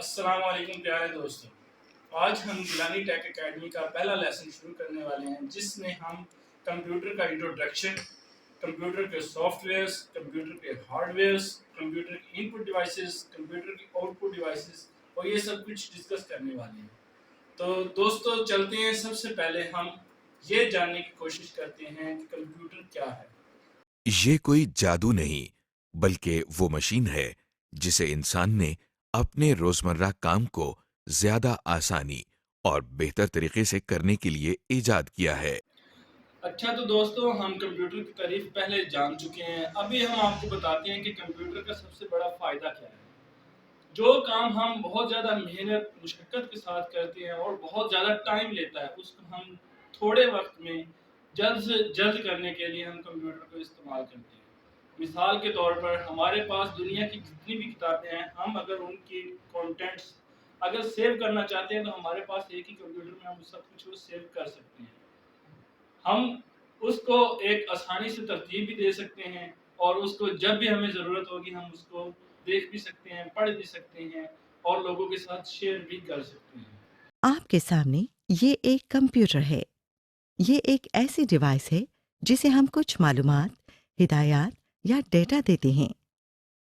السلام علیکم پیارے دوستوں، آج ہم گیلانی ٹیک اکیڈمی کا پہلا لیسن شروع کرنے والے ہیں جس میں ہم کمپیوٹر کا انٹروڈکشن، کمپیوٹر کے سافٹ ویئرز، کمپیوٹر کے ہارڈ ویئرز، کمپیوٹر کی ان پٹ ڈیوائسز، کمپیوٹر کی آؤٹ پٹ ڈیوائسز اور یہ سب کچھ ڈسکس کرنے والے ہیں۔ تو دوستوں چلتے ہیں، سب سے پہلے ہم یہ جاننے کی کوشش کرتے ہیں کہ کمپیوٹر کیا ہے۔ یہ کوئی جادو نہیں بلکہ وہ مشین ہے جسے انسان نے اپنے روزمرہ کام کو زیادہ آسانی اور بہتر طریقے سے کرنے کے لیے ایجاد کیا ہے۔ اچھا تو دوستو، ہم کمپیوٹر کی تعریف پہلے جان چکے ہیں، ابھی ہم آپ کو بتاتے ہیں کہ کمپیوٹر کا سب سے بڑا فائدہ کیا ہے۔ جو کام ہم بہت زیادہ محنت مشقت کے ساتھ کرتے ہیں اور بہت زیادہ ٹائم لیتا ہے، اس کو ہم تھوڑے وقت میں جلد سے جلد کرنے کے لیے ہم کمپیوٹر کو استعمال کرتے ہیں۔ مثال کے طور پر ہمارے پاس دنیا کی جتنی بھی کتابیں ہیں، ہم اگر ان کی کانٹینٹس اگر سیو کرنا چاہتے ہیں تو ہمارے پاس ایک ہی کمپیوٹر میں ہم سب کچھ کو سیو کر سکتے ہیں۔ ہم اس کو ایک آسانی سے ترتیب بھی دے سکتے ہیں اور اس کو جب بھی ہمیں ضرورت ہوگی ہم اس کو دیکھ بھی سکتے ہیں، پڑھ بھی سکتے ہیں اور لوگوں کے ساتھ شیئر بھی کر سکتے ہیں۔ آپ کے سامنے یہ ایک کمپیوٹر ہے۔ یہ ایک ایسی ڈیوائس ہے جسے ہم کچھ معلومات، ہدایات یا ڈیٹا دیتے ہیں۔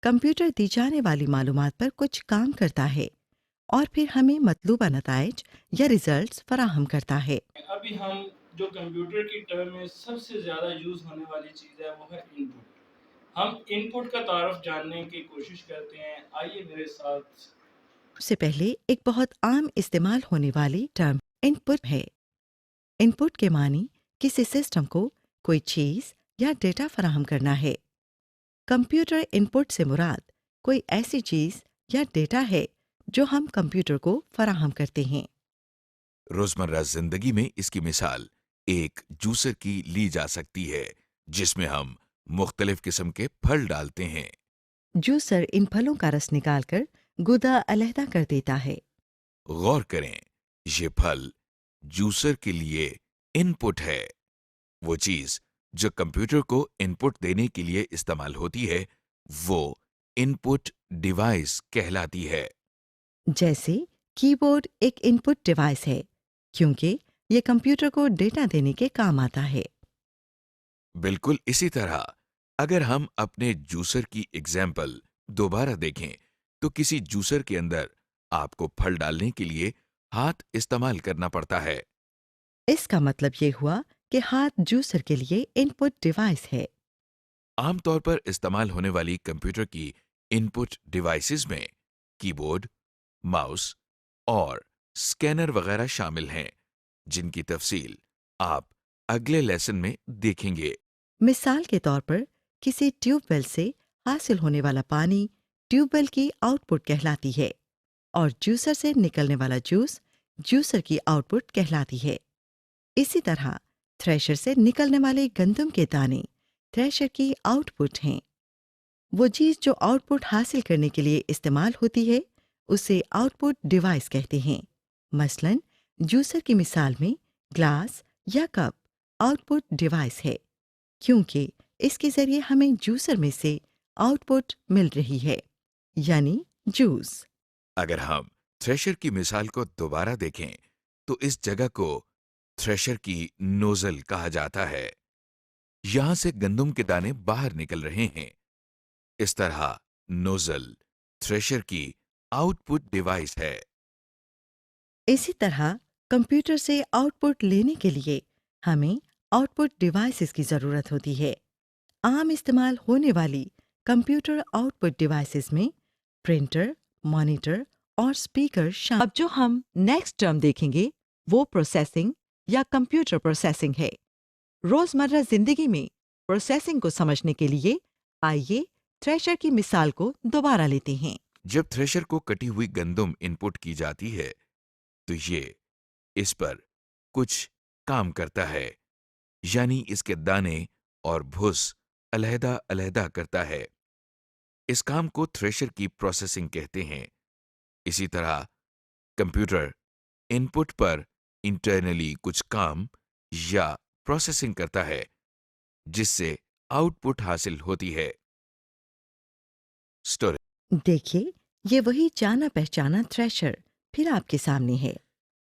کمپیوٹر دی جانے والی معلومات پر کچھ کام کرتا ہے اور پھر ہمیں مطلوبہ نتائج یا ریزلٹس فراہم کرتا ہے۔ ابھی ہم جو کمپیوٹر کی ٹرم میں سب سے زیادہ یوز ہونے والی چیز ہے وہ ہے ان پٹ۔ ہم ان پٹ کا تعارف جاننے کی کوشش کرتے ہیں، آئیے میرے ساتھ۔ سب سے پہلے ایک بہت عام استعمال ہونے والی ٹرم ان پٹ ہے۔ ان پٹ کے معنی کسی سسٹم کو کوئی چیز یا ڈیٹا فراہم کرنا ہے۔ کمپیوٹر ان پٹ سے مراد کوئی ایسی چیز یا ڈیٹا ہے جو ہم کمپیوٹر کو فراہم کرتے ہیں۔ روزمرہ زندگی میں اس کی مثال ایک جوسر کی لی جا سکتی ہے جس میں ہم مختلف قسم کے پھل ڈالتے ہیں۔ جوسر ان پھلوں کا رس نکال کر گودا علیحدہ کر دیتا ہے۔ غور کریں، یہ پھل جوسر کے لیے ان پٹ ہے۔ وہ چیز جو کمپیوٹر کو ان پٹ دینے کے لیے استعمال ہوتی ہے وہ ان پٹ ڈیوائس کہلاتی ہے۔ جیسے کی بورڈ ایک ان پٹ ڈیوائس ہے کیونکہ یہ کمپیوٹر کو ڈیٹا دینے کے کام آتا ہے۔ بالکل اسی طرح اگر ہم اپنے جوسر کی ایگزامپل دوبارہ دیکھیں تو کسی جوسر کے اندر آپ کو پھل ڈالنے کے لیے ہاتھ استعمال کرنا پڑتا ہے۔ اس کا مطلب یہ ہوا کہ ہاتھ جوسر کے لیے ان پٹ ڈیوائس ہے۔ عام طور پر استعمال ہونے والی کمپیوٹر کی ان پٹ ڈیوائسز میں کی بورڈ، ماؤس اور اسکینر وغیرہ شامل ہیں جن کی تفصیل آپ اگلے لیسن میں دیکھیں گے۔ مثال کے طور پر کسی ٹیوب ویل سے حاصل ہونے والا پانی ٹیوب ویل کی آؤٹ پٹ کہلاتی ہے اور جوسر سے نکلنے والا جوس جوسر کی آؤٹ پٹ کہلاتی ہے۔ اسی طرح تھریشر سے نکلنے والے گندم کے دانے تھریشر کی آؤٹ پٹ ہیں۔ وہ چیز جو آؤٹ پٹ حاصل کرنے کے لیے استعمال ہوتی ہے اسے آؤٹ پٹ ڈیوائس کہتے ہیں۔ مثلاً جوسر کی مثال میں گلاس یا کپ آؤٹ پٹ ڈیوائس ہے کیونکہ اس کے ذریعے ہمیں جوسر میں سے آؤٹ پٹ مل رہی ہے، یعنی جوس۔ اگر ہم تھریشر کی مثال کو دوبارہ دیکھیں تو اس جگہ کو تھریشر کی نوزل کہا جاتا ہے۔ یہاں سے گندم کے دانے باہر نکل رہے ہیں۔ اس طرح نوزل تھریشر کی آؤٹ پٹ ڈیوائس ہے۔ اسی طرح کمپیوٹر سے آؤٹ پٹ لینے کے لیے ہمیں آؤٹ پٹ ڈیوائسز کی ضرورت ہوتی ہے۔ عام استعمال ہونے والی کمپیوٹر آؤٹ پٹ ڈیوائسز میں پرنٹر، مانیٹر اور اسپیکر شامل۔ اب جو ہم نیکسٹ ٹرم دیکھیں گے وہ پروسیسنگ یا کمپیوٹر پروسیسنگ ہے۔ روزمرہ زندگی میں پروسیسنگ کو سمجھنے کے لیے آئیے تھریشر کی مثال کو دوبارہ لیتے ہیں۔ جب تھریشر کو کٹی ہوئی گندم ان پٹ کی جاتی ہے تو یہ اس پر کچھ کام کرتا ہے، یعنی اس کے دانے اور بھس علیحدہ علیحدہ کرتا ہے۔ اس کام کو تھریشر کی پروسیسنگ کہتے ہیں۔ اسی طرح کمپیوٹر ان پٹ پر انٹرنلی کچھ کام یا پروسیسنگ کرتا ہے جس سے آؤٹ پٹ حاصل ہوتی ہے۔ اسٹوریج دیکھیے یہ وہی جانا پہچانا تھریشر پھر آپ کے سامنے ہے۔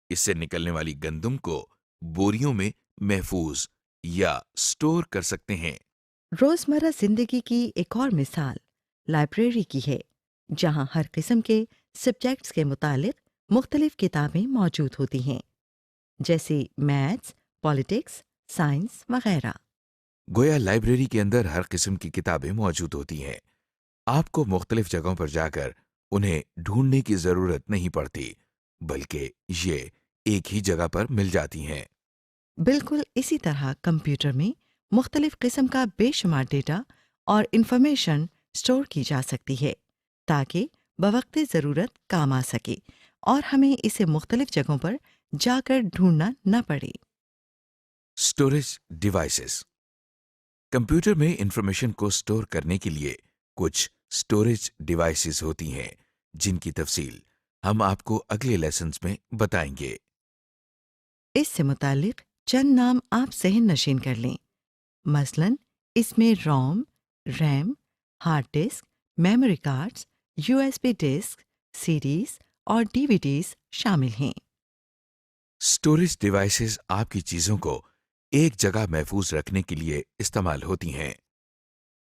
اس سے نکلنے والی گندم کو بوریوں میں محفوظ یا سٹور کر سکتے ہیں۔ روزمرہ زندگی کی ایک اور مثال لائبریری کی ہے، جہاں ہر قسم کے سبجیکٹس کے متعلق مختلف کتابیں موجود ہوتی ہیں، جیسے میتھس، پالیٹکس، سائنس وغیرہ۔ گویا لائبریری کے اندر ہر قسم کی کتابیں موجود ہوتی ہیں۔ آپ کو مختلف جگہوں پر جا کر انہیں ڈھونڈنے کی ضرورت نہیں پڑتی، بلکہ یہ ایک ہی جگہ پر مل جاتی ہیں۔ بالکل اسی طرح کمپیوٹر میں مختلف قسم کا بے شمار ڈیٹا اور انفارمیشن سٹور کی جا سکتی ہے تاکہ بوقت ضرورت کام آ سکے اور ہمیں اسے مختلف جگہوں پر جا کر ڈھونڈنا نہ پڑے۔ Storage devices. کمپیوٹر میں انفارمیشن کو سٹور کرنے کے لیے کچھ اسٹوریج ڈیوائسز ہوتی ہیں، جن کی تفصیل ہم آپ کو اگلے لیسنز میں بتائیں گے۔ اس سے متعلق چند نام آپ ذہن نشین کر لیں، مثلا اس میں ROM, RAM, hard disk, memory cards, U S B disk, CDs اور ڈی وی ڈیز شامل ہیں۔ اسٹوریج ڈیوائسز آپ کی چیزوں کو ایک جگہ محفوظ رکھنے کے لیے استعمال ہوتی ہیں۔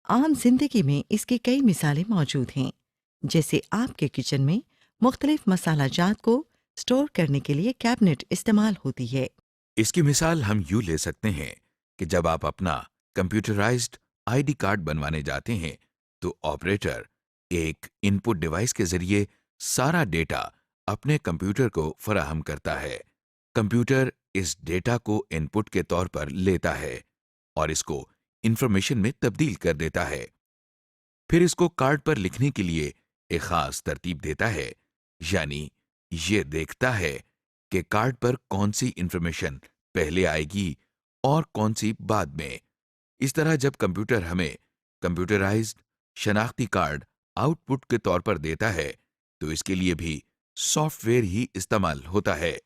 عام زندگی میں اس کی کئی مثالیں موجود ہیں، جیسے آپ کے کچن میں مختلف مسالہ جات کو سٹور کرنے کے لیے کیبنٹ استعمال ہوتی ہے۔ اس کی مثال ہم یوں لے سکتے ہیں کہ جب آپ اپنا کمپیوٹرائزڈ آئی ڈی کارڈ بنوانے جاتے ہیں تو آپریٹر ایک ان پٹ ڈیوائس کے ذریعے سارا ڈیٹا اپنے کمپیوٹر کو فراہم کرتا ہے۔ کمپیوٹر اس ڈیٹا کو ان پٹ کے طور پر لیتا ہے اور اس کو انفارمیشن میں تبدیل کر دیتا ہے۔ پھر اس کو کارڈ پر لکھنے کے لیے ایک خاص ترتیب دیتا ہے، یعنی یہ دیکھتا ہے کہ کارڈ پر کون سی انفارمیشن پہلے آئے گی اور کون سی بعد میں۔ اس طرح جب کمپیوٹر ہمیں کمپیوٹرائزڈ شناختی کارڈ آؤٹ پٹ کے طور پر دیتا ہے تو اس کے لیے بھی سافٹ ویئر ہی استعمال ہوتا ہے۔